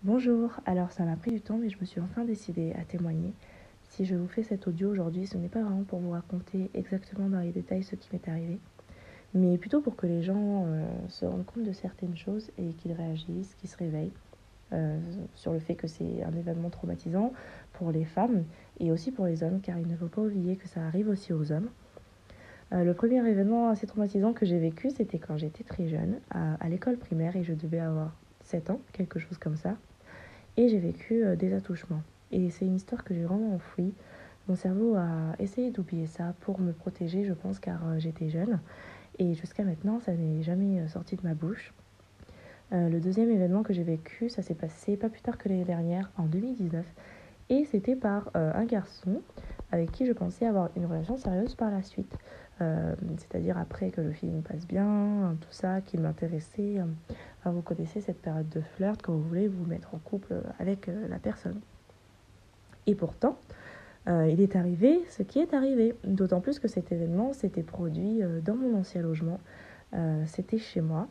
Bonjour, alors ça m'a pris du temps mais je me suis enfin décidée à témoigner. Si je vous fais cet audio aujourd'hui, ce n'est pas vraiment pour vous raconter exactement dans les détails ce qui m'est arrivé, mais plutôt pour que les gens se rendent compte de certaines choses et qu'ils réagissent, qu'ils se réveillent sur le fait que c'est un événement traumatisant pour les femmes et aussi pour les hommes, car il ne faut pas oublier que ça arrive aussi aux hommes. Le premier événement assez traumatisant que j'ai vécu, c'était quand j'étais très jeune, à l'école primaire, et je devais avoir 7 ans, quelque chose comme ça. Et j'ai vécu des attouchements. Et c'est une histoire que j'ai vraiment enfouie. Mon cerveau a essayé d'oublier ça pour me protéger, je pense, car j'étais jeune. Et jusqu'à maintenant, ça n'est jamais sorti de ma bouche. Le deuxième événement que j'ai vécu, ça s'est passé pas plus tard que l'année dernière, en 2019. Et c'était par un garçon avec qui je pensais avoir une relation sérieuse par la suite. C'est-à-dire après que le film passe bien, tout ça, qu'il m'intéressait. Vous connaissez cette période de flirt quand vous voulez vous mettre en couple avec la personne. Et pourtant, il est arrivé ce qui est arrivé. D'autant plus que cet événement s'était produit dans mon ancien logement. C'était chez moi.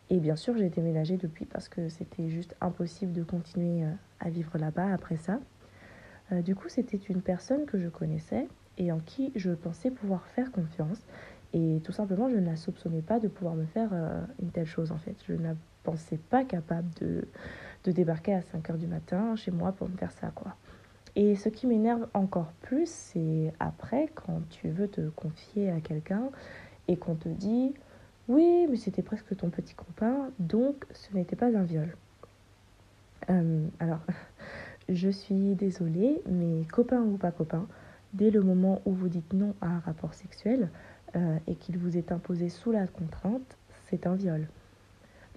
Et bien sûr, j'ai déménagé depuis parce que c'était juste impossible de continuer à vivre là-bas après ça. Du coup, c'était une personne que je connaissais et en qui je pensais pouvoir faire confiance. Et tout simplement, je ne la soupçonnais pas de pouvoir me faire une telle chose en fait. Je ne la pensais pas capable de débarquer à 5 heures du matin chez moi pour me faire ça, quoi. Et ce qui m'énerve encore plus, c'est après, quand tu veux te confier à quelqu'un et qu'on te dit « Oui, mais c'était presque ton petit copain, donc ce n'était pas un viol. » Alors, je suis désolée, mais copain ou pas copain, dès le moment où vous dites non à un rapport sexuel et qu'il vous est imposé sous la contrainte, c'est un viol.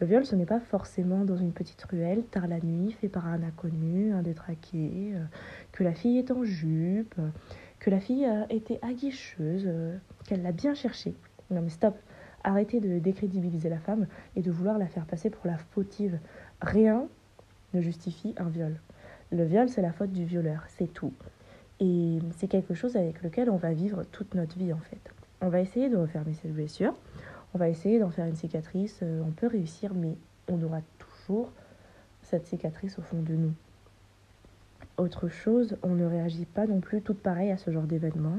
Le viol, ce n'est pas forcément dans une petite ruelle, tard la nuit, fait par un inconnu, un détraqué, que la fille est en jupe, que la fille a été aguicheuse, qu'elle l'a bien cherché. Non mais stop, arrêtez de décrédibiliser la femme et de vouloir la faire passer pour la fautive. Rien ne justifie un viol. Le viol, c'est la faute du violeur, c'est tout. Et c'est quelque chose avec lequel on va vivre toute notre vie en fait. On va essayer de refermer cette blessure, on va essayer d'en faire une cicatrice, on peut réussir, mais on aura toujours cette cicatrice au fond de nous. Autre chose, on ne réagit pas non plus toutes pareilles à ce genre d'événement.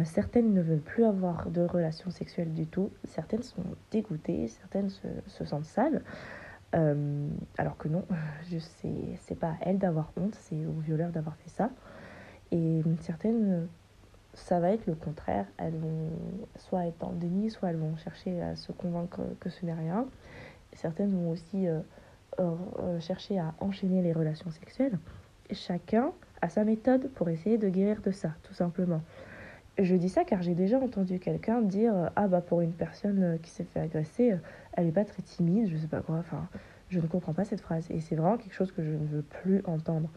Certaines ne veulent plus avoir de relations sexuelles du tout, certaines sont dégoûtées, certaines se sentent sales. Alors que non, c'est pas à elle d'avoir honte, c'est au violeur d'avoir fait ça. Et certaines, ça va être le contraire. Elles vont soit être en déni, soit elles vont chercher à se convaincre que ce n'est rien. Certaines vont aussi chercher à enchaîner les relations sexuelles. Chacun a sa méthode pour essayer de guérir de ça, tout simplement. Je dis ça car j'ai déjà entendu quelqu'un dire ah bah pour une personne qui s'est fait agresser, elle est pas très timide, je sais pas quoi. Enfin, je ne comprends pas cette phrase et c'est vraiment quelque chose que je ne veux plus entendre.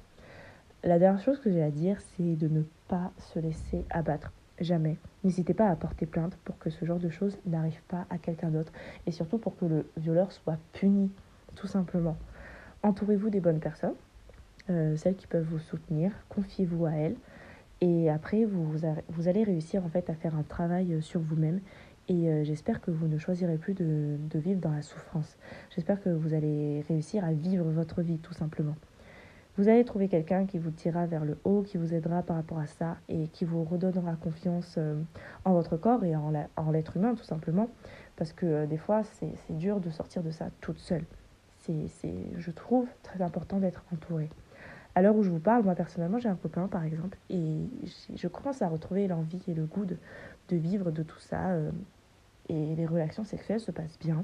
La dernière chose que j'ai à dire, c'est de ne pas se laisser abattre. Jamais. N'hésitez pas à porter plainte pour que ce genre de choses n'arrive pas à quelqu'un d'autre. Et surtout pour que le violeur soit puni, tout simplement. Entourez-vous des bonnes personnes, celles qui peuvent vous soutenir. Confiez-vous à elles. Et après, vous allez réussir en fait à faire un travail sur vous-même. Et j'espère que vous ne choisirez plus de vivre dans la souffrance. J'espère que vous allez réussir à vivre votre vie, tout simplement. Vous allez trouver quelqu'un qui vous tirera vers le haut, qui vous aidera par rapport à ça et qui vous redonnera confiance en votre corps et en l'être humain tout simplement. Parce que des fois, c'est dur de sortir de ça toute seule. Je trouve très important d'être entourée. À l'heure où je vous parle, moi personnellement, j'ai un copain par exemple et je commence à retrouver l'envie et le goût de vivre de tout ça. Et les relations sexuelles se passent bien.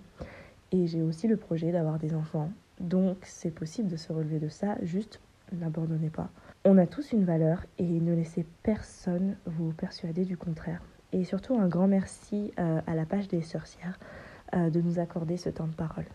Et j'ai aussi le projet d'avoir des enfants. Donc c'est possible de se relever de ça, juste n'abandonnez pas. On a tous une valeur et ne laissez personne vous persuader du contraire. Et surtout un grand merci à la page des sorcières de nous accorder ce temps de parole.